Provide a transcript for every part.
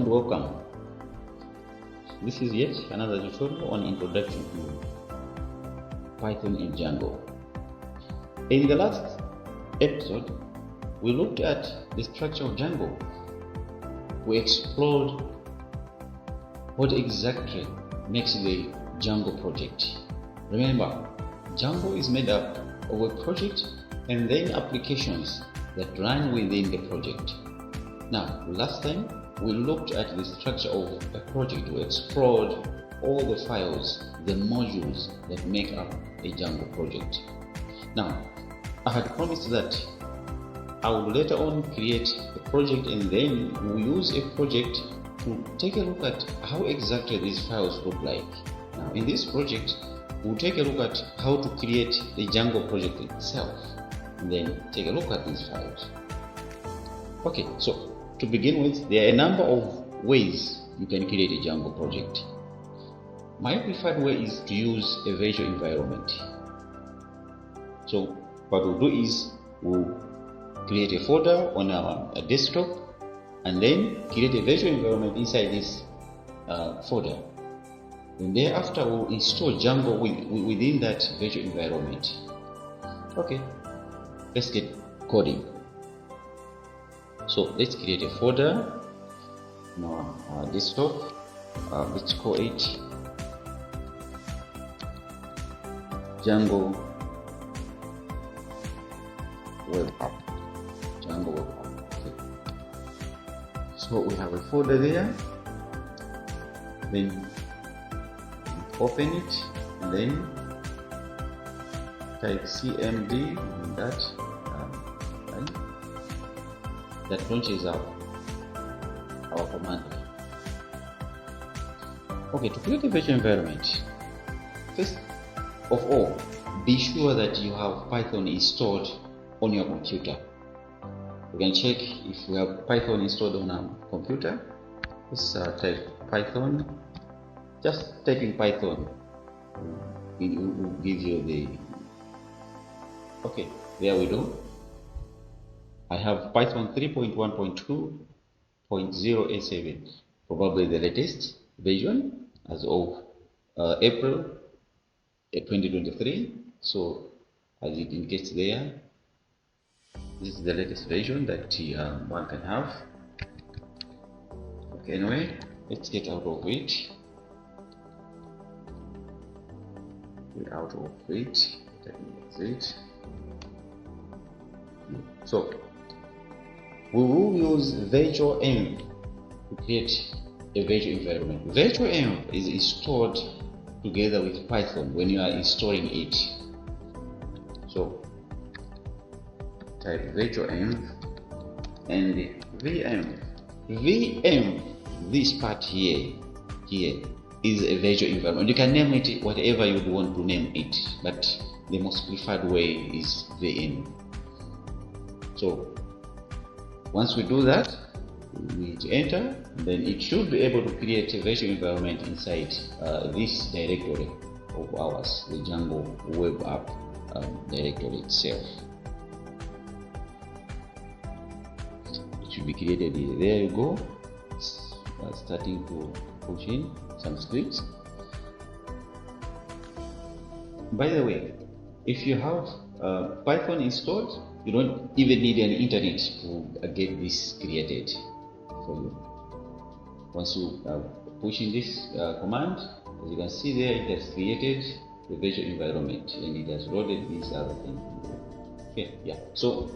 and welcome. This is yet another tutorial on introduction to Python and Django. In the last episode, we looked at the structure of Django. We explored what exactly makes the Django project. Remember, Django is made up of a project and then applications that run within the project. Now, last time we looked at the structure of a project. We explored all the files, the modules that make up a Django project. Now, I had promised that I would later on create a project and then we'll use a project to take a look at how exactly these files look like. Now, in this project, we'll take a look at how to create the Django project itself and then take a look at these files. Okay, so to begin with, there are a number of ways you can create a Django project. My preferred way is to use a virtual environment. So what we'll do is we'll create a folder on our desktop and then create a virtual environment inside this folder. And thereafter we'll install Django within that virtual environment. Okay, let's get coding. So let's create a folder on our desktop. Let's call it Django Web App. Django Web App. Okay. So we have a folder there. Then open it and then type cmd in that. That launches our command. Okay, to create a virtual environment, first of all, be sure that you have Python installed on your computer. You can check if we have Python installed on our computer. Let's type Python. Just typing Python will give you the. Okay, there we go. I have Python 3.1.2.087, probably the latest version as of April 2023. So as it indicates there, this is the latest version that one can have. Okay, anyway, let's get out of it. Get out of it. That's it. So we will use virtual env to create a virtual environment. Virtual env is installed together with Python when you are installing it. So type virtual env and vm. Vm, this part here is a virtual environment. You can name it whatever you want to name it, but the most preferred way is vm. So once we do that, we hit enter, then it should be able to create a virtual environment inside this directory of ours, the Django Web App directory itself. It should be created here. There you go. Starting to push in some scripts. By the way, if you have Python installed, you don't even need an internet to get this created for you. Once you push in this command, as you can see there, it has created the virtual environment and it has loaded these other things. Okay, yeah. So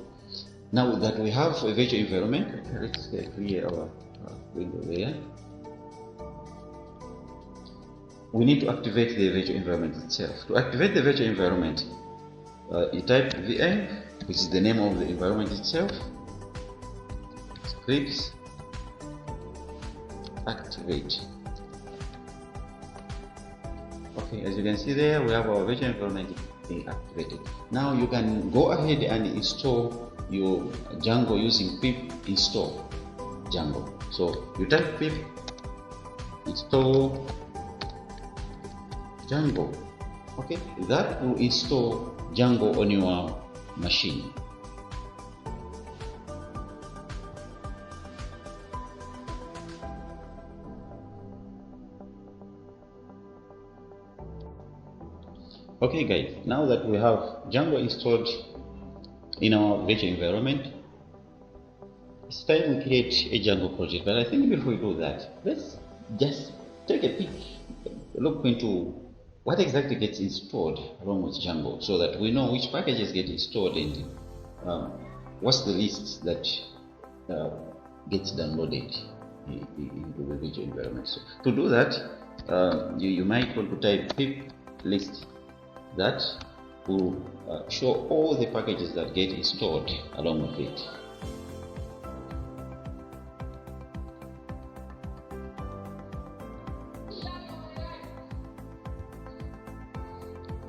now that we have a virtual environment, let's clear our window there. We need to activate the virtual environment itself. To activate the virtual environment, you type vm, which is the name of the environment itself, scripts, activate. Okay, as you can see there, we have our virtual environment being activated. Now you can go ahead and install your Django using pip install Django. So you type pip install Django. Okay, that will install Django on your machine. Okay guys, now that we have Django installed in our virtual environment, it's time we create a Django project. But I think before we do that, let's just take a peek, look into what exactly gets installed along with Django, so that we know which packages get installed and what's the list that gets downloaded into the virtual environment. So to do that, you might want to type pip list that will show all the packages that get installed along with it.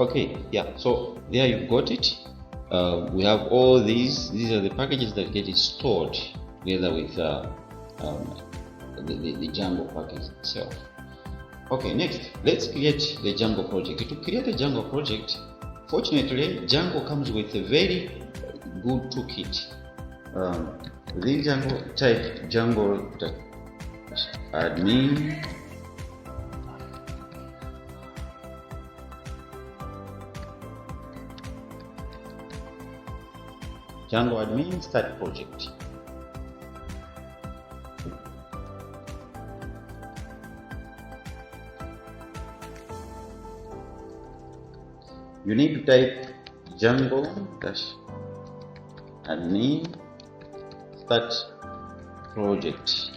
Okay, yeah, so there you've got it. We have all these are the packages that get installed together with the Django package itself. Okay, next, let's create the Django project. To create a Django project, fortunately, Django comes with a very good toolkit. Within Django, type Django.admin Django admin start project. You need to type Django-admin start project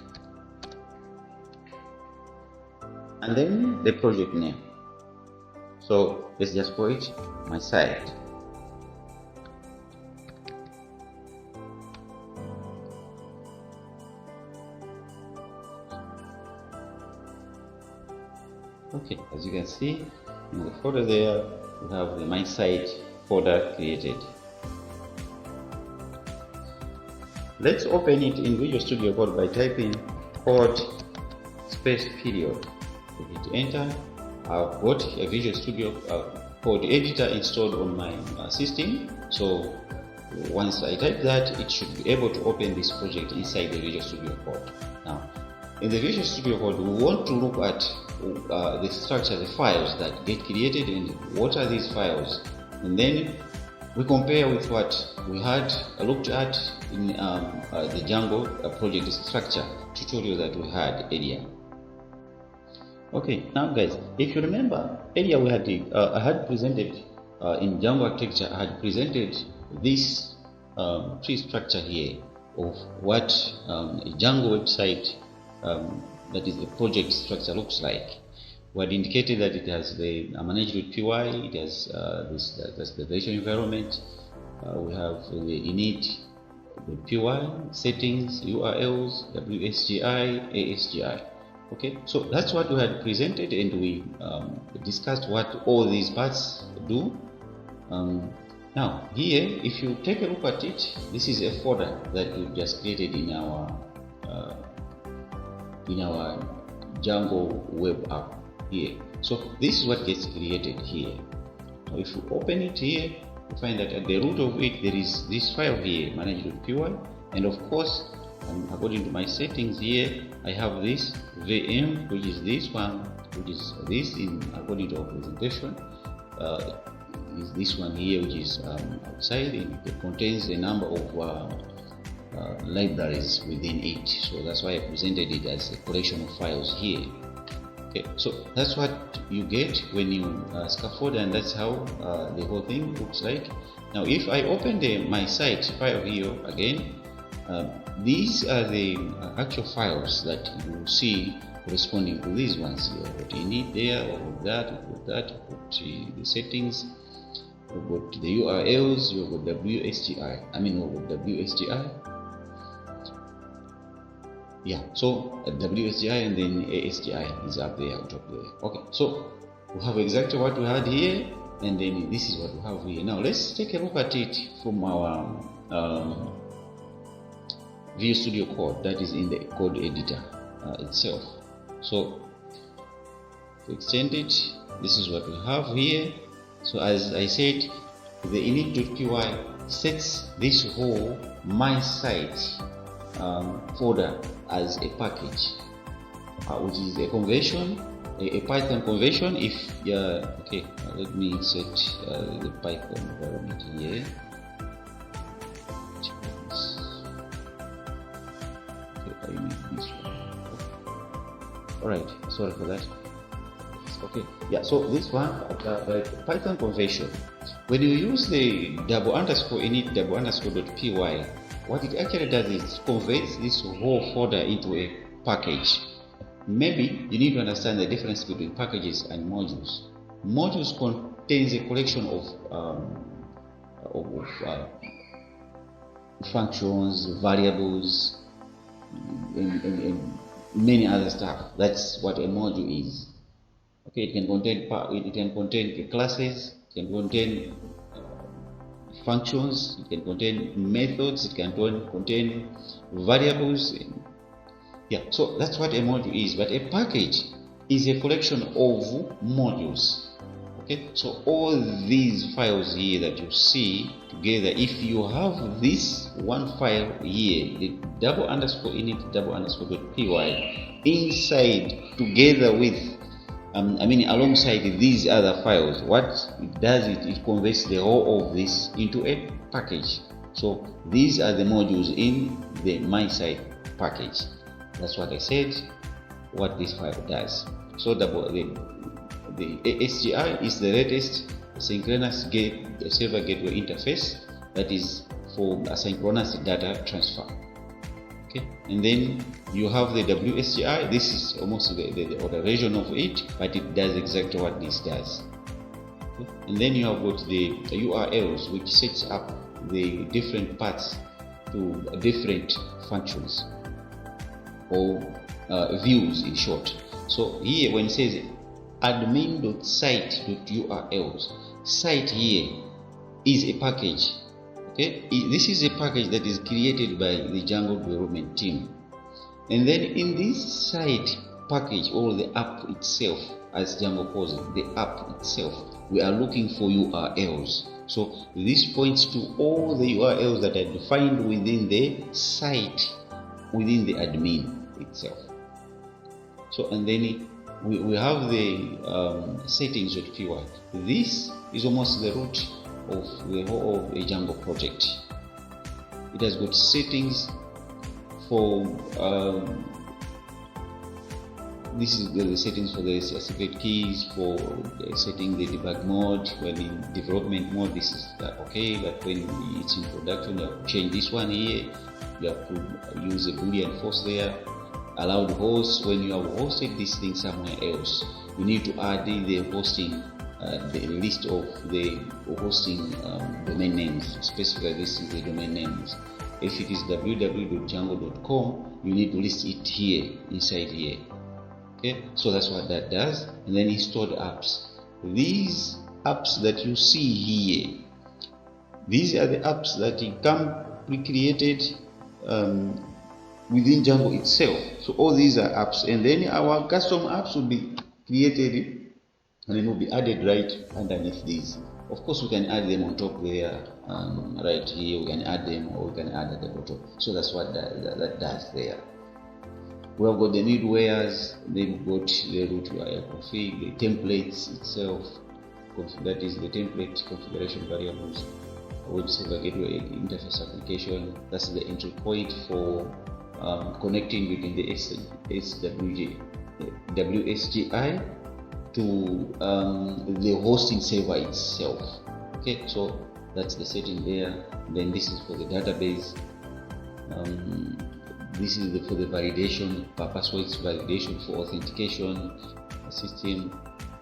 and then the project name. So let's just call it my site. Okay, as you can see in the folder there, we have the My Site folder created. Let's open it in Visual Studio Code by typing code space period. Hit enter. I've got a Visual Studio Code editor installed on my system. So once I type that, it should be able to open this project inside the Visual Studio Code. Now, in the Visual Studio Code, we want to look at the structure, the files that get created, and what are these files, and then we compare with what we had looked at in the Django project structure tutorial that we had earlier. Okay, now guys, if you remember earlier, we had I had presented in Django architecture, I had presented this tree structure here of what a Django website that is the project structure looks like. We had indicated that it has the managed with PY, it has that's the virtual environment. We have the init, the PY, settings, URLs, WSGI, ASGI. Okay, so that's what we had presented, and we discussed what all these parts do. Now here, if you take a look at it, this is a folder that we just created in our Django web app here. So this is what gets created here. Now if you open it here, you find that at the root of it there is this file here, managed.py, and of course, according to my settings here, I have this VM, which is this one, which is this in according to our presentation. Is this one here, which is outside, and it contains a number of libraries within it. So that's why I presented it as a collection of files here. Okay, so that's what you get when you scaffold, and that's how the whole thing looks like. Now if I open my site file here again, these are the actual files that you will see corresponding to these ones here. What you need there, or that, the settings, we've got the URLs, we've got WSGI. Yeah, so WSGI and then ASGI is up there on top there. Okay, so we have exactly what we had here, and then this is what we have here. Now let's take a look at it from our Visual Studio Code that is in the code editor itself. So to extend it, this is what we have here. So as I said, the init.py sets this whole my site folder as a package, which is a conversion a Python conversion, if okay, let me insert the Python environment here. Okay, I need this one. All right, sorry for that. Okay, yeah, so this one, the Python conversion, when you use the _init _.py, what it actually does is it converts this whole folder into a package. Maybe you need to understand the difference between packages and modules. Modules contains a collection of functions, variables, and many other stuff. That's what a module is. Okay, it can contain classes, it can contain functions, it can contain methods, it can contain variables. Yeah, so that's what a module is. But a package is a collection of modules. Okay, so all these files here that you see together, if you have this one file here, the _init _.py, inside together with alongside these other files, what it does, it converts the whole of this into a package. So these are the modules in the my site package. That's what I said, what this file does. So the SGI is the latest synchronous server gateway interface that is for asynchronous data transfer. Okay, and then you have the WSGI. This is almost the other version of it, but it does exactly what this does. Okay, and then you have got the URLs, which sets up the different paths to different functions or views in short. So here when it says admin.site.urls, site here is a package. Okay, this is a package that is created by the Django development team, and then in this site package, or the app itself, as Django calls it, the app itself, we are looking for URLs. So this points to all the URLs that are defined within the site, within the admin itself. So, and then we have the settings.py. This is almost the root of the whole of A Django project. It has got settings for this is the settings for the secret keys, for setting the debug mode. When in development mode, this is okay, but when it's in production, you have to change this one here. You have to use a boolean false there. Allowed hosts, when you have hosted this thing somewhere else, you need to add the hosting, the list of the hosting domain names. Specifically, this is the domain names. If it is www.django.com, you need to list it here, inside here. Okay, so that's what that does. And then installed apps. These apps that you see here, these are the apps that come pre-created within Django itself. So all these are apps, and then our custom apps will be created and it will be added right underneath these. Of course, we can add them on top there, right here. We can add them, or we can add at the bottom. So that's what that does there. We have got the middlewares, then we've got the root URL config, the templates itself, that is the template configuration variables, web server gateway interface application. That's the entry point for connecting between the WSGI to the hosting server itself. Okay, so that's the setting there. Then this is for the database. This is for the validation, passwords validation for authentication system.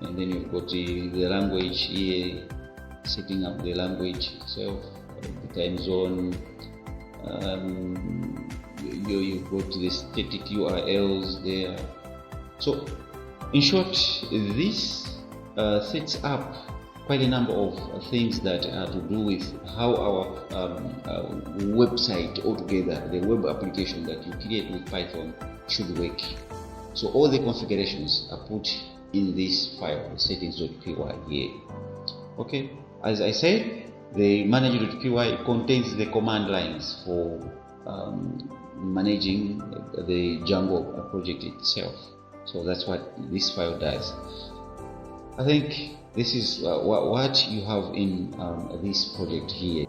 And then you've got the language here, setting up the language itself, the time zone. You've got the static URLs there. So in short, this sets up quite a number of things that are to do with how our website altogether, the web application that you create with Python, should work. So all the configurations are put in this file, the settings.py here. Okay, as I said, the manager.py contains the command lines for managing the Django project itself. So that's what this file does. I think this is what you have in this project here.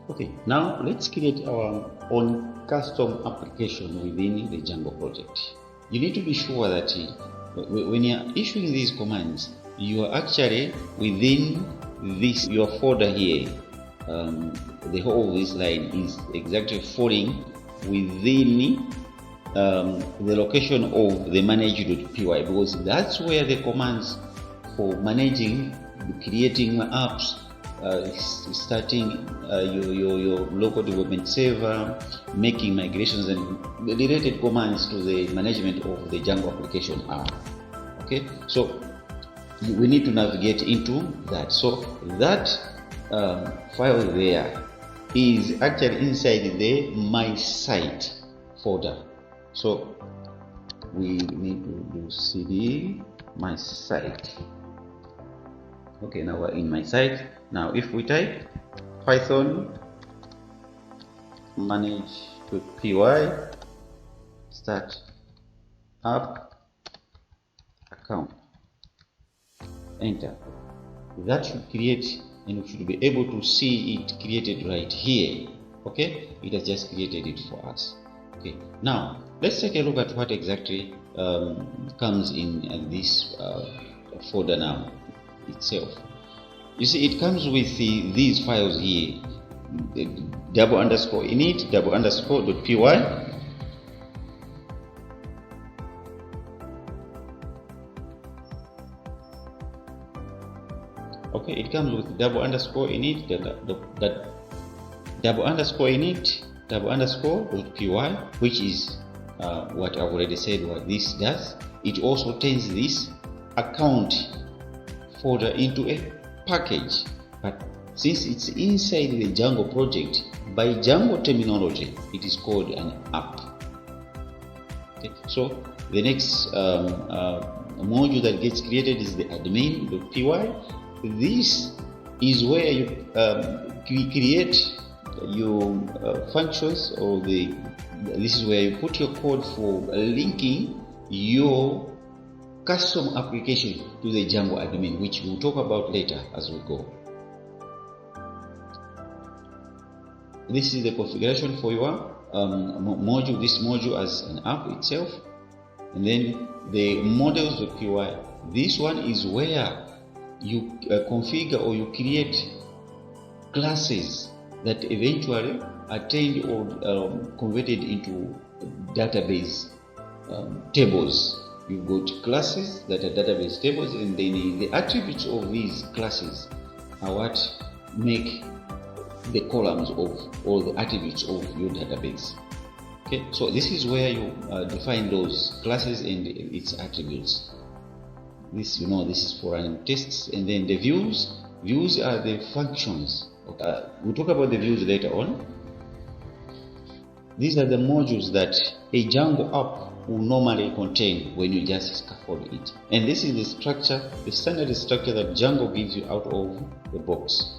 Okay, now let's create our own custom application within the Django project. You need to be sure that when you are issuing these commands, you are actually within this your folder here. The whole of this line is exactly falling within the location of the manage.py, because that's where the commands for managing, creating apps, starting your local development server, making migrations and related commands to the management of the Django application are. Okay, so we need to navigate into that. So that file there is actually inside the my site folder. So we need to do cd my site. Okay, now we're in my site. Now if we type python manage.py start up account, enter, that should create, and we should be able to see it created right here. Okay, it has just created it for us. Okay, now let's take a look at what exactly comes in this folder now itself. You see, it comes with these files here, double underscore init, double underscore .py, okay, it comes with double underscore init, double underscore init, double underscore .py, which is what I've already said what this does. It also turns this account folder into a package, but since it's inside the Django project, by Django terminology, it is called an app. Okay, so the next module that gets created is the admin.py. This is where you create your functions, or this is where you put your code for linking your custom application to the Django admin, which we'll talk about later as we go. This is the configuration for your module, this module as an app itself, and then the models.py. This one is where you configure or you create classes that eventually are turned or converted into database tables. You've got classes that are database tables, and then the attributes of these classes are what make the columns of all the attributes of your database. Okay, so this is where you define those classes and its attributes. This, you know, this is for running tests. And then the views are the functions. We'll talk about the views later on. These are the modules that a Django app will normally contain when you just scaffold it. And this is the structure, the standard structure that Django gives you out of the box.